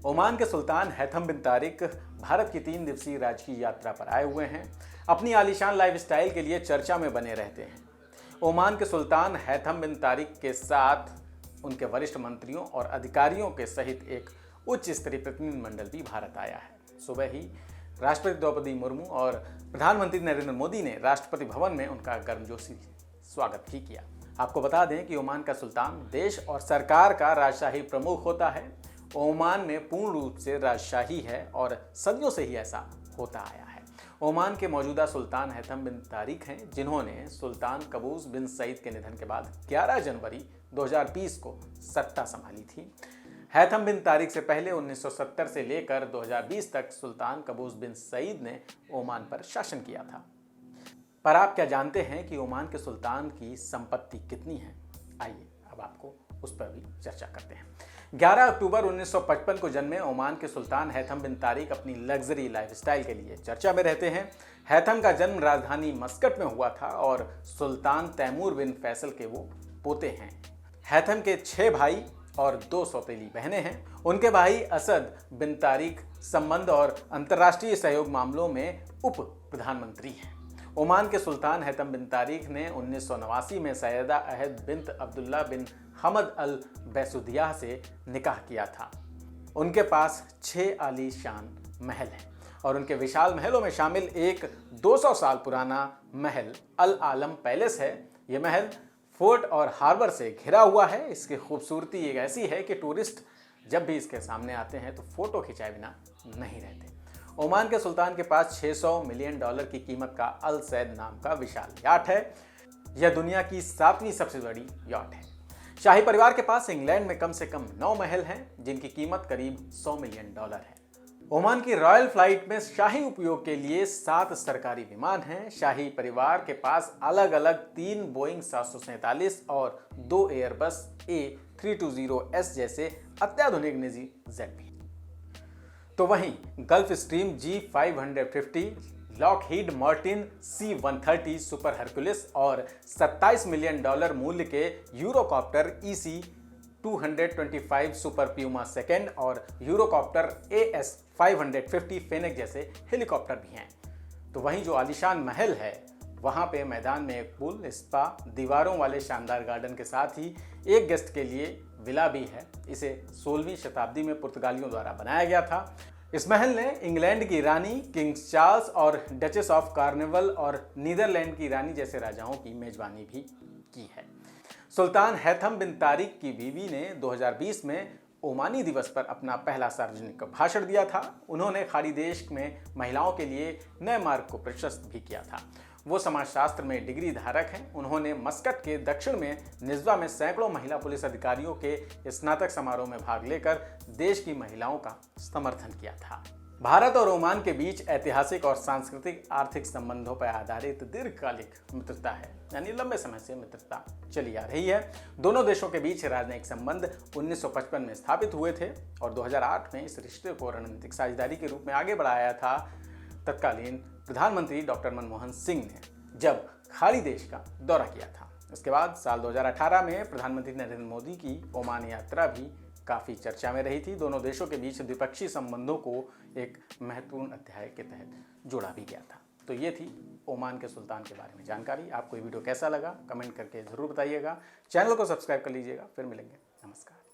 Oman के सुल्तान हैथम बिन तारिक भारत की 3 दिवसीय राजकीय यात्रा पर आए हुए हैं। अपनी आलीशान लाइफस्टाइल के लिए चर्चा में बने रहते हैं। ओमान के सुल्तान हैथम बिन तारिक के साथ उनके वरिष्ठ मंत्रियों और अधिकारियों के सहित एक उच्च स्तरीय प्रतिनिधिमंडल भी भारत आया है। सुबह ही राष्ट्रपति द्रौपदी मुर्मू और प्रधानमंत्री नरेंद्र मोदी ने राष्ट्रपति भवन में उनका गर्मजोशी स्वागत भी किया। आपको बता दें कि ओमान का सुल्तान देश और सरकार का राजशाही प्रमुख होता है। ओमान में पूर्ण रूप से राजशाही है और सदियों से ही ऐसा होता आया है। ओमान के मौजूदा सुल्तान हैथम बिन तारिक हैं, जिन्होंने सुल्तान कबूस बिन सईद के निधन के बाद 11 जनवरी 2020 को सत्ता संभाली थी। हैथम बिन तारिक से पहले 1970 से लेकर 2020 तक सुल्तान कबूस बिन सईद ने ओमान पर शासन किया था। पर आप क्या जानते हैं कि ओमान के सुल्तान की संपत्ति कितनी है? आइए अब आपको उस पर भी चर्चा करते हैं। 11 अक्टूबर 1955 को जन्मे ओमान के सुल्तान हैथम बिन तारिक अपनी लग्जरी लाइफस्टाइल के लिए चर्चा में रहते हैं। हैथम का जन्म राजधानी मस्कट में हुआ था और सुल्तान तैमूर बिन फैसल के वो पोते हैं। हैथम के 6 भाई और 2 सौतेली बहनें हैं। उनके भाई असद बिन तारिक संबंध और अंतर्राष्ट्रीय सहयोग मामलों में उप प्रधानमंत्री हैं। ओमान के सुल्तान हैथम बिन तारिक ने 1989 में सैयदा अहद बिन्त अब्दुल्ला बिन हमद अल बैसुदिया से निकाह किया था। उनके पास 6 आलीशान महल हैं और उनके विशाल महलों में शामिल एक 200 साल पुराना महल अल आलम पैलेस है। ये महल फोर्ट और हार्बर से घिरा हुआ है। इसकी खूबसूरती एक ऐसी है कि टूरिस्ट जब भी इसके सामने आते हैं तो फोटो खिंचाए बिना नहीं रहते। ओमान के सुल्तान के पास $600 मिलियन की कीमत का अल सैद नाम का विशाल याट है। यह दुनिया की 7वीं सबसे बड़ी याट है। शाही परिवार के पास इंग्लैंड में कम से कम 9 महल हैं, जिनकी कीमत करीब $100 मिलियन है। ओमान की रॉयल फ्लाइट में शाही उपयोग के लिए 7 सरकारी विमान हैं। शाही परिवार के पास अलग अलग 3 बोइंग 747 और 2 एयरबस A320S जैसे अत्याधुनिक निजी जेट भी। तो वहीं gulf stream G550, Lockheed Martin C-130 super Hercules और $27 मिलियन मूल्य के Eurocopter EC-225 super Puma second और यूरोकॉप्टर AS-550 फेनेक जैसे हेलीकॉप्टर भी हैं। तो वहीं जो आलीशान महल है, वहां पे मैदान में एक पूल, स्पा, दीवारों वाले शानदार गार्डन के साथ ही एक गेस्ट के लिए विला भी है। इसे 16वीं शताब्दी में पुर्तगालियों द्वारा बनाया गया था। इस महल ने इंग्लैंड की रानी किंग चार्ल्स और डचेस ऑफ कार्निवल और नीदरलैंड की रानी जैसे राजाओं की मेजबानी भी की है। सुल्तान हैथम बिन तारिक की बीवी ने 2020 में ओमानी दिवस पर अपना पहला सार्वजनिक भाषण दिया था। उन्होंने खाड़ी देश में महिलाओं के लिए नए मार्ग को प्रशस्त भी किया था। वो समाजशास्त्र में डिग्री धारक हैं। उन्होंने मस्कट के दक्षिण में निज़वा में सैकड़ों महिला पुलिस अधिकारियों के स्नातक समारोह में भाग लेकर देश की महिलाओं का समर्थन किया था। भारत और ओमान के बीच ऐतिहासिक और सांस्कृतिक आर्थिक संबंधों पर आधारित दीर्घकालिक मित्रता है, यानी लंबे समय से मित्रता चली आ रही है। दोनों देशों के बीच राजनयिक संबंध 1955 में स्थापित हुए थे और 2008 में इस रिश्ते को रणनीतिक साझेदारी के रूप में आगे बढ़ाया था तत्कालीन प्रधानमंत्री डॉक्टर मनमोहन सिंह ने, जब खाड़ी देश का दौरा किया था। इसके बाद साल 2018 में प्रधानमंत्री नरेंद्र मोदी की ओमान यात्रा भी काफ़ी चर्चा में रही थी। दोनों देशों के बीच द्विपक्षीय संबंधों को एक महत्वपूर्ण अध्याय के तहत जोड़ा भी गया था। तो ये थी ओमान के सुल्तान के बारे में जानकारी। आपको ये वीडियो कैसा लगा कमेंट करके ज़रूर बताइएगा। चैनल को सब्सक्राइब कर लीजिएगा। फिर मिलेंगे। नमस्कार।